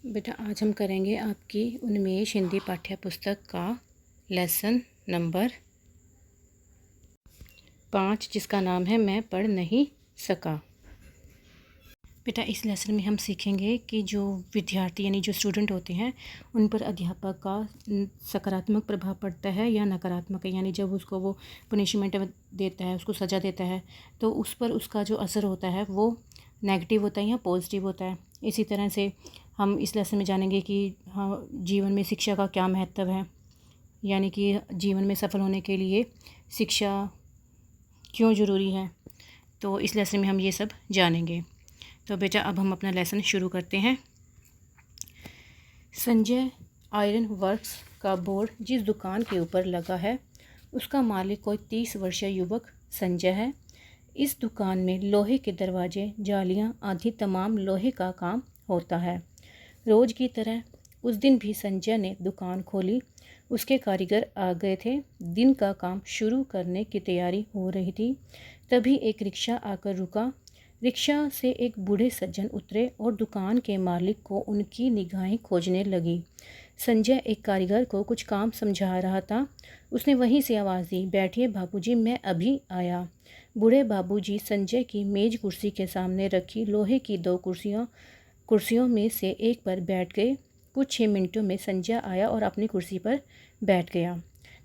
बेटा आज हम करेंगे आपकी उन्मेष हिंदी पाठ्य पुस्तक का लेसन नंबर 5 जिसका नाम है मैं पढ़ नहीं सका। बेटा इस लेसन में हम सीखेंगे कि जो विद्यार्थी यानी जो स्टूडेंट होते हैं उन पर अध्यापक का सकारात्मक प्रभाव पड़ता है या नकारात्मक है, यानी जब उसको वो पनिशमेंट देता है, उसको सज़ा देता है तो उस पर उसका जो असर होता है वो नेगेटिव होता है या पॉजिटिव होता है। इसी तरह से हम इस लेसन में जानेंगे कि हाँ जीवन में शिक्षा का क्या महत्व है, यानी कि जीवन में सफल होने के लिए शिक्षा क्यों ज़रूरी है। तो इस लेसन में हम ये सब जानेंगे। तो बेटा अब हम अपना लेसन शुरू करते हैं। संजय आयरन वर्क्स का बोर्ड जिस दुकान के ऊपर लगा है उसका मालिक कोई 30 वर्षीय युवक संजय है। इस दुकान में लोहे के दरवाजे, जालियां आदि तमाम लोहे का काम होता है। रोज़ की तरह उस दिन भी संजय ने दुकान खोली। उसके कारीगर आ गए थे। दिन का काम शुरू करने की तैयारी हो रही थी। तभी एक रिक्शा आकर रुका। रिक्शा से एक बूढ़े सज्जन उतरे और दुकान के मालिक को उनकी निगाहें खोजने लगी। संजय एक कारीगर को कुछ काम समझा रहा था। उसने वहीं से आवाज़ दी, बैठिए बाबूजी, मैं अभी आया। बूढ़े बाबूजी संजय की मेज कुर्सी के सामने रखी लोहे की 2 कुर्सियों में से एक पर बैठ गए। कुछ 6 मिनटों में संजय आया और अपनी कुर्सी पर बैठ गया।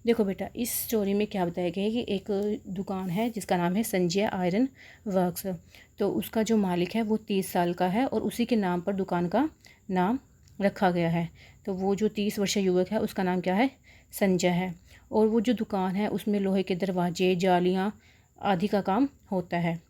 देखो बेटा इस स्टोरी में क्या बताया गया है कि एक दुकान है जिसका नाम है संजय आयरन वर्क्स। तो उसका जो मालिक है वो 30 साल का है और उसी के नाम पर दुकान का नाम रखा गया है। तो वो जो 30 वर्षीय युवक है उसका नाम क्या है, संजय है। और वो जो दुकान है उसमें लोहे के दरवाजे, जालियाँ आदि का काम होता है।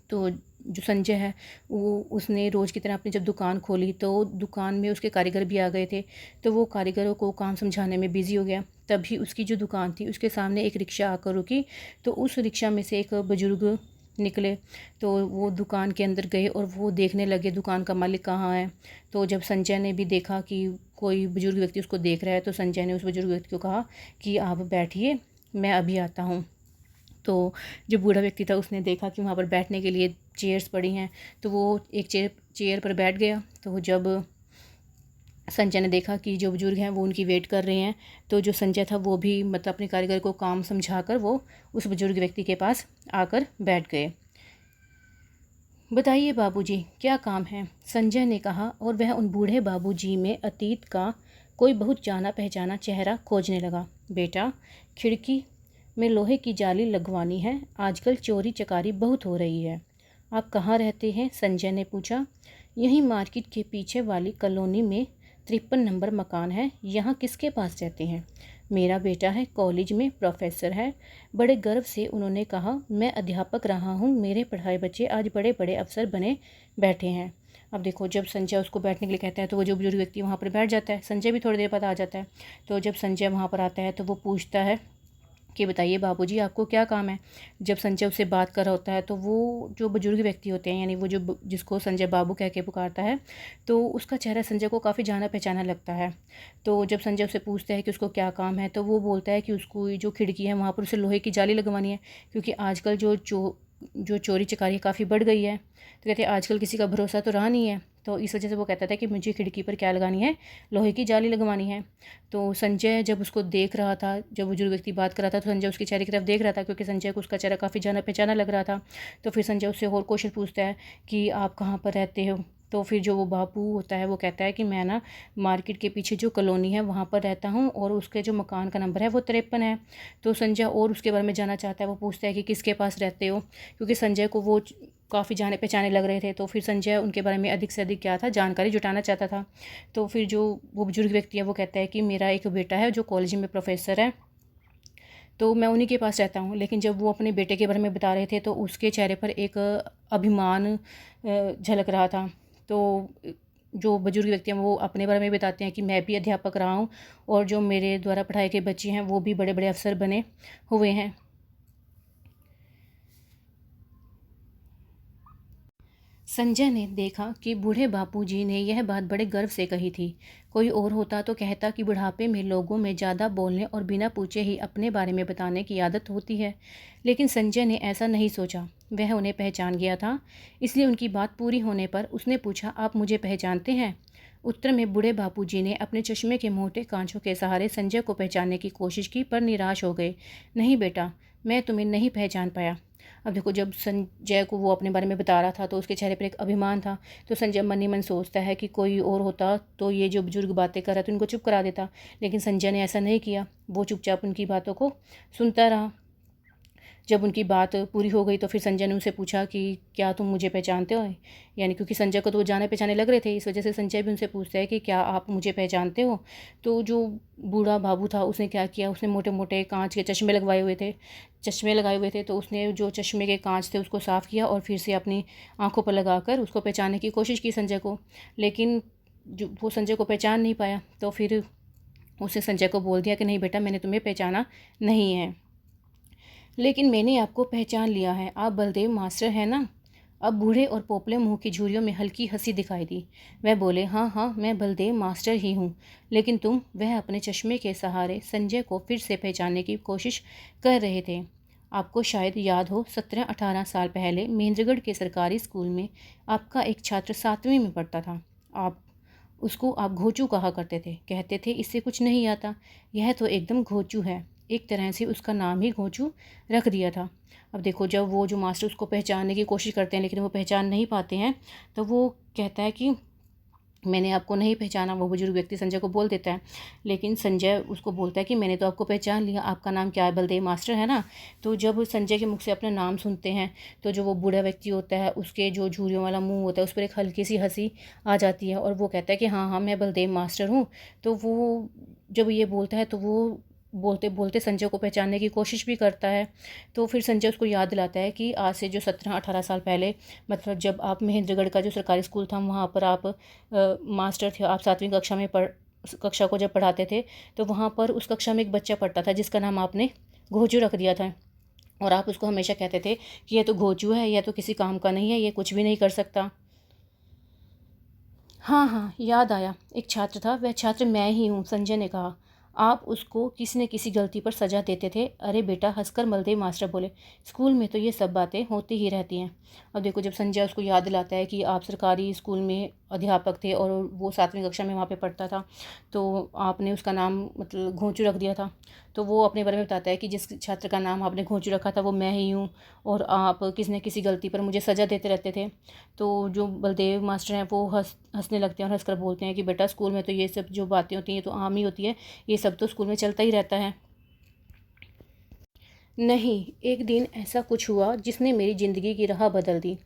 तो जो संजय है वो उसने रोज़ की तरह अपनी जब दुकान खोली तो दुकान में उसके कारीगर भी आ गए थे। तो वो कारीगरों को काम समझाने में बिज़ी हो गया। तभी उसकी जो दुकान थी उसके सामने एक रिक्शा आकर रुकी। तो उस रिक्शा में से एक बुजुर्ग निकले। तो वो दुकान के अंदर गए और वो देखने लगे दुकान का मालिक कहाँ है। तो जब संजय ने भी देखा कि कोई बुजुर्ग व्यक्ति उसको देख रहा है तो संजय ने उस बुजुर्ग व्यक्ति को कहा कि आप बैठिए, मैं अभी आता हूँ। तो जो बूढ़ा व्यक्ति था उसने देखा कि वहाँ पर बैठने के लिए चेयर्स पड़ी हैं तो वो एक चेयर पर बैठ गया। तो जब संजय ने देखा कि जो बुजुर्ग हैं वो उनकी वेट कर रहे हैं तो जो संजय था वो भी मतलब अपने कारीगर को काम समझाकर वो उस बुजुर्ग व्यक्ति के पास आकर बैठ गए। बताइए बाबूजी क्या काम है, संजय ने कहा और वह उन बूढ़े बाबूजी में अतीत का कोई बहुत जाना पहचाना चेहरा खोजने लगा। बेटा खिड़की में लोहे की जाली लगवानी है, आजकल चोरी चकारी बहुत हो रही है। आप कहाँ रहते हैं, संजय ने पूछा। यहीं मार्केट के पीछे वाली कॉलोनी में 53 नंबर मकान है। यहाँ किसके पास रहते हैं? मेरा बेटा है, कॉलेज में प्रोफेसर है। बड़े गर्व से उन्होंने कहा, मैं अध्यापक रहा हूँ, मेरे पढ़ाए बच्चे आज बड़े बड़े अफसर बने बैठे हैं। अब देखो जब संजय उसको बैठने के लिए कहता है तो वो जो बुजुर्ग व्यक्ति वहाँ पर बैठ जाता है। संजय भी थोड़ी देर बाद आ जाता है। तो जब संजय वहाँ पर आता है तो वो पूछता है कि बताइए बाबूजी आपको क्या काम है। जब संजय उससे बात कर रहा होता है तो वो जो बुजुर्ग व्यक्ति होते हैं यानी वो जो जिसको संजय बाबू कह के पुकारता है तो उसका चेहरा संजय को काफ़ी जाना पहचाना लगता है। तो जब संजय उससे पूछता है कि उसको क्या काम है तो वो बोलता है कि उसको जो खिड़की है वहाँ पर उसे लोहे की जाली लगवानी है, क्योंकि आजकल जो चोरी चकारी काफ़ी बढ़ गई है। तो कहते हैं आजकल किसी का भरोसा तो रहा नहीं है। तो इस वजह से वो कहता था कि मुझे खिड़की पर क्या लगानी है, लोहे की जाली लगवानी है। तो संजय जब उसको देख रहा था, जब बुजुर्ग व्यक्ति बात कर रहा था तो संजय उसके चेहरे की तरफ देख रहा था, क्योंकि संजय को उसका चेहरा काफ़ी जाना पहचाना लग रहा था। तो फिर संजय उससे और क्वेश्चन पूछता है कि आप कहाँ पर रहते हो। तो फिर जो वो बापू होता है वो कहता है कि मैं ना मार्केट के पीछे जो कॉलोनी है वहाँ पर रहता हूँ और उसके जो मकान का नंबर है वो 53 है। तो संजय और उसके बारे में जानना चाहता है। वो पूछता है कि किसके पास रहते हो, क्योंकि संजय को वो काफ़ी जाने पहचाने लग रहे थे। तो फिर संजय उनके बारे में अधिक से अधिक क्या था, जानकारी जुटाना चाहता था। तो फिर जो वो बुजुर्ग व्यक्ति है वो कहता है कि मेरा एक बेटा है जो कॉलेज में प्रोफेसर है, तो मैं उन्हीं के पास रहता हूँ। लेकिन जब वो अपने बेटे के बारे में बता रहे थे तो उसके चेहरे पर एक अभिमान झलक रहा था। तो जो बुजुर्ग व्यक्ति हैं वो अपने बारे में बताते हैं कि मैं भी अध्यापक रहा हूँ और जो मेरे द्वारा पढ़ाए गए बच्चे हैं वो भी बड़े बड़े अफसर बने हुए हैं। संजय ने देखा कि बूढ़े बापूजी ने यह बात बड़े गर्व से कही थी। कोई और होता तो कहता कि बुढ़ापे में लोगों में ज़्यादा बोलने और बिना पूछे ही अपने बारे में बताने की आदत होती है, लेकिन संजय ने ऐसा नहीं सोचा। वह उन्हें पहचान गया था, इसलिए उनकी बात पूरी होने पर उसने पूछा, आप मुझे पहचानते हैं? उत्तर में बूढ़े बापूजी ने अपने चश्मे के मोटे कांचों के सहारे संजय को पहचानने की कोशिश की, पर निराश हो गए। नहीं बेटा, मैं तुम्हें नहीं पहचान पाया। अब देखो, जब संजय को वो अपने बारे में बता रहा था तो उसके चेहरे पर एक अभिमान था। तो संजय मन ही मन सोचता है कि कोई और होता तो ये जो बुजुर्ग बातें कर रहा था उनको चुप करा देता, लेकिन संजय ने ऐसा नहीं किया। वो चुपचाप उनकी बातों को सुनता रहा। जब उनकी बात पूरी हो गई तो फिर संजय ने उनसे पूछा कि क्या तुम मुझे पहचानते हो? यानी क्योंकि संजय को तो वो जाने पहचाने लग रहे थे, इस वजह से संजय भी उनसे पूछता है कि क्या आप मुझे पहचानते हो? तो जो बूढ़ा बाबू था उसने क्या किया, उसने मोटे मोटे कांच के चश्मे लगाए हुए थे, तो उसने जो चश्मे के कांच थे उसको साफ़ किया और फिर से अपनी आंखों पर लगाकर उसको पहचानने की कोशिश की संजय को। लेकिन जो वो संजय को पहचान नहीं पाया। तो फिर उसने संजय को बोल दिया कि नहीं बेटा, मैंने तुम्हें पहचाना नहीं है, लेकिन मैंने आपको पहचान लिया है। आप बलदेव मास्टर हैं ना? अब बूढ़े और पोपले मुंह की झुर्रियों में हल्की हंसी दिखाई दी। वह बोले, हाँ हाँ, मैं बलदेव मास्टर ही हूँ। लेकिन तुम? वह अपने चश्मे के सहारे संजय को फिर से पहचानने की कोशिश कर रहे थे। आपको शायद याद हो, 17-18 साल पहले महेंद्रगढ़ के सरकारी स्कूल में आपका एक छात्र 7वीं में पढ़ता था। आप घोचू कहा करते थे, कहते थे इससे कुछ नहीं आता। यह तो एकदम घोचू है। एक तरह से उसका नाम ही घोंचू रख दिया था। अब देखो, जब वो जो मास्टर उसको पहचानने की कोशिश करते हैं लेकिन वो पहचान नहीं पाते हैं, तो वो कहता है कि मैंने आपको नहीं पहचाना। वो बुजुर्ग व्यक्ति संजय को बोल देता है, लेकिन संजय उसको बोलता है कि मैंने तो आपको पहचान लिया, आपका नाम क्या है? बलदेव मास्टर है ना? तो जब संजय के मुख से अपना नाम सुनते हैं तो जो वो बूढ़ा व्यक्ति होता है उसके जो झुर्रियों वाला मुंह होता है उस पर एक हल्की सी हंसी आ जाती है और वो कहता है कि हाँ हाँ, मैं बलदेव मास्टर हूँ। तो वो जब ये बोलता है तो वो बोलते बोलते संजय को पहचानने की कोशिश भी करता है। तो फिर संजय उसको याद दिलाता है कि आज से जो 17-18 साल पहले, मतलब जब आप महेंद्रगढ़ का जो सरकारी स्कूल था वहाँ पर आप मास्टर थे। आप 7वीं कक्षा में कक्षा को जब पढ़ाते थे तो वहाँ पर उस कक्षा में एक बच्चा पढ़ता था जिसका नाम आपने घोचू रख दिया था, और आप उसको हमेशा कहते थे कि यह तो घोचू है, यह तो किसी काम का नहीं है, ये कुछ भी नहीं कर सकता। हाँ हाँ, याद आया, एक छात्र था, वह छात्र मैं ही हूँ, संजय ने कहा। आप उसको किसी न किसी गलती पर सजा देते थे। अरे बेटा, हंसकर बलदेव मास्टर बोले, स्कूल में तो ये सब बातें होती ही रहती हैं। अब देखो, जब संजय उसको याद दिलाता है कि आप सरकारी स्कूल में अध्यापक थे और वो 7वीं कक्षा में वहाँ पे पढ़ता था, तो आपने उसका नाम मतलब घोंचू रख दिया था। तो वो अपने बारे में बताता है कि जिस छात्र का नाम आपने घोंचू रखा था वो मैं ही हूँ, और आप किसी न किसी गलती पर मुझे सज़ा देते रहते थे। तो जो बलदेव मास्टर हैं वो हंसने लगते हैं और हंसकर बोलते हैं कि बेटा, स्कूल में तो ये सब जो बातें होती हैं ये तो आम ही होती है, ये सब तो स्कूल में चलता ही रहता है। नहीं, एक दिन ऐसा कुछ हुआ जिसने मेरी ज़िंदगी की राह बदल दी।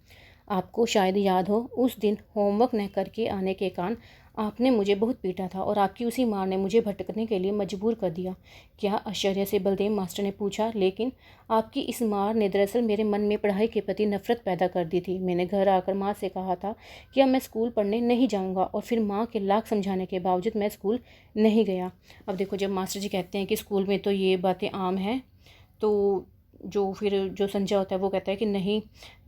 आपको शायद याद हो, उस दिन होमवर्क न करके आने के कारण आपने मुझे बहुत पीटा था और आपकी उसी मार ने मुझे भटकने के लिए मजबूर कर दिया। क्या? आश्चर्य से बलदेव मास्टर ने पूछा। लेकिन आपकी इस मार ने दरअसल मेरे मन में पढ़ाई के प्रति नफरत पैदा कर दी थी। मैंने घर आकर माँ से कहा था कि अब मैं स्कूल पढ़ने नहीं जाऊँगा, और फिर माँ के लाख समझाने के बावजूद मैं स्कूल नहीं गया। अब देखो, जब मास्टर जी कहते हैं कि स्कूल में तो ये बातें आम हैं, तो जो संजय होता है वो कहता है कि नहीं,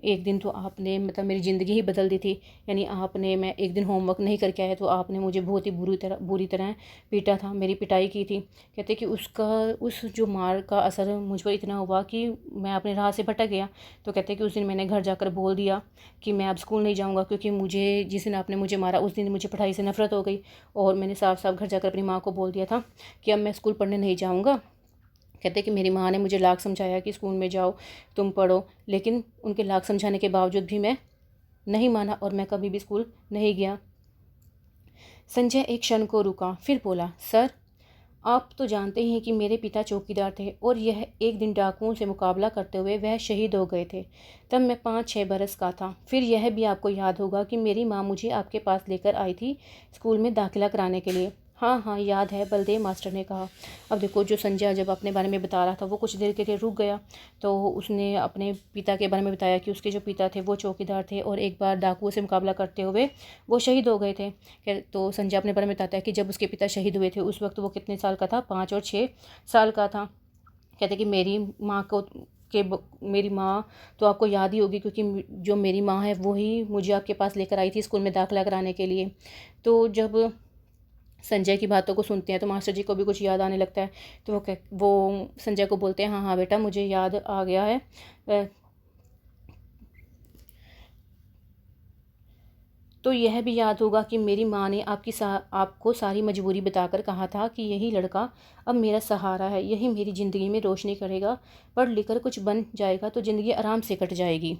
एक दिन तो आपने मतलब मेरी ज़िंदगी ही बदल दी थी। यानी आपने, मैं एक दिन होमवर्क नहीं करके आया तो आपने मुझे बहुत ही बुरी तरह पीटा था, मेरी पिटाई की थी। कहते कि उस जो मार का असर मुझ पर इतना हुआ कि मैं अपने राह से भटक गया। तो कहते कि उस दिन मैंने घर जाकर बोल दिया कि मैं अब स्कूल नहीं जाऊँगा, क्योंकि मुझे जिस दिन आपने मुझे मारा उस दिन मुझे पढ़ाई से नफरत हो गई, और मैंने साफ साफ घर जाकर अपनी माँ को बोल दिया था कि अब मैं स्कूल पढ़ने नहीं जाऊँगा। कहते कि मेरी माँ ने मुझे लाख समझाया कि स्कूल में जाओ, तुम पढ़ो, लेकिन उनके लाख समझाने के बावजूद भी मैं नहीं माना और मैं कभी भी स्कूल नहीं गया। संजय एक क्षण को रुका, फिर बोला, सर, आप तो जानते ही हैं कि मेरे पिता चौकीदार थे और यह एक दिन डाकुओं से मुकाबला करते हुए वह शहीद हो गए थे। तब मैं 5-6 बरस का था। फिर यह भी आपको याद होगा कि मेरी माँ मुझे आपके पास लेकर आई थी स्कूल में दाखिला कराने के लिए। हाँ हाँ, याद है, बलदेव मास्टर ने कहा। अब देखो, जो संजय जब अपने बारे में बता रहा था वो कुछ देर के लिए रुक गया। तो उसने अपने पिता के बारे में बताया कि उसके जो पिता थे वो चौकीदार थे और एक बार डाकुओं से मुकाबला करते हुए वो शहीद हो गए थे। तो संजय अपने बारे में बताता है कि जब उसके पिता शहीद हुए थे उस वक्त वो कितने साल का था? 5 और 6 साल का था। कहते कि मेरी माँ तो आपको याद ही होगी, क्योंकि जो मेरी माँ है वही मुझे आपके पास लेकर आई थी स्कूल में दाखिला कराने के लिए। तो जब संजय की बातों को सुनते हैं तो मास्टर जी को भी कुछ याद आने लगता है। तो वो संजय को बोलते हैं, हाँ हाँ बेटा, मुझे याद आ गया है। तो यह भी याद होगा कि मेरी माँ ने आपको सारी मजबूरी बताकर कहा था कि यही लड़का अब मेरा सहारा है, यही मेरी ज़िंदगी में रोशनी करेगा, पढ़ लिख कर कुछ बन जाएगा तो ज़िंदगी आराम से कट जाएगी।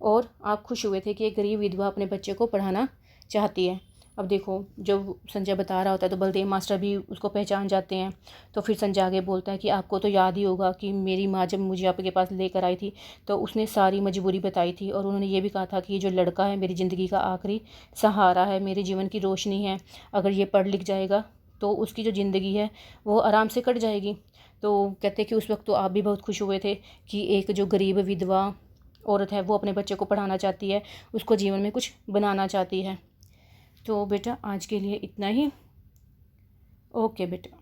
और आप खुश हुए थे कि एक गरीब विधवा अपने बच्चे को पढ़ाना चाहती है। अब देखो, जब संजय बता रहा होता है तो बलदेव मास्टर भी उसको पहचान जाते हैं। तो फिर संजय आगे बोलता है कि आपको तो याद ही होगा कि मेरी माँ जब मुझे आपके पास लेकर आई थी तो उसने सारी मजबूरी बताई थी, और उन्होंने ये भी कहा था कि ये जो लड़का है मेरी ज़िंदगी का आखिरी सहारा है, मेरे जीवन की रोशनी है, अगर ये पढ़ लिख जाएगा तो उसकी जो ज़िंदगी है वो आराम से कट जाएगी। तो कहते हैं कि उस वक्त तो आप भी बहुत खुश हुए थे कि एक जो गरीब विधवा औरत है वो अपने बच्चे को पढ़ाना चाहती है, उसको जीवन में कुछ बनाना चाहती है। तो बेटा आज के लिए इतना ही। ओके बेटा।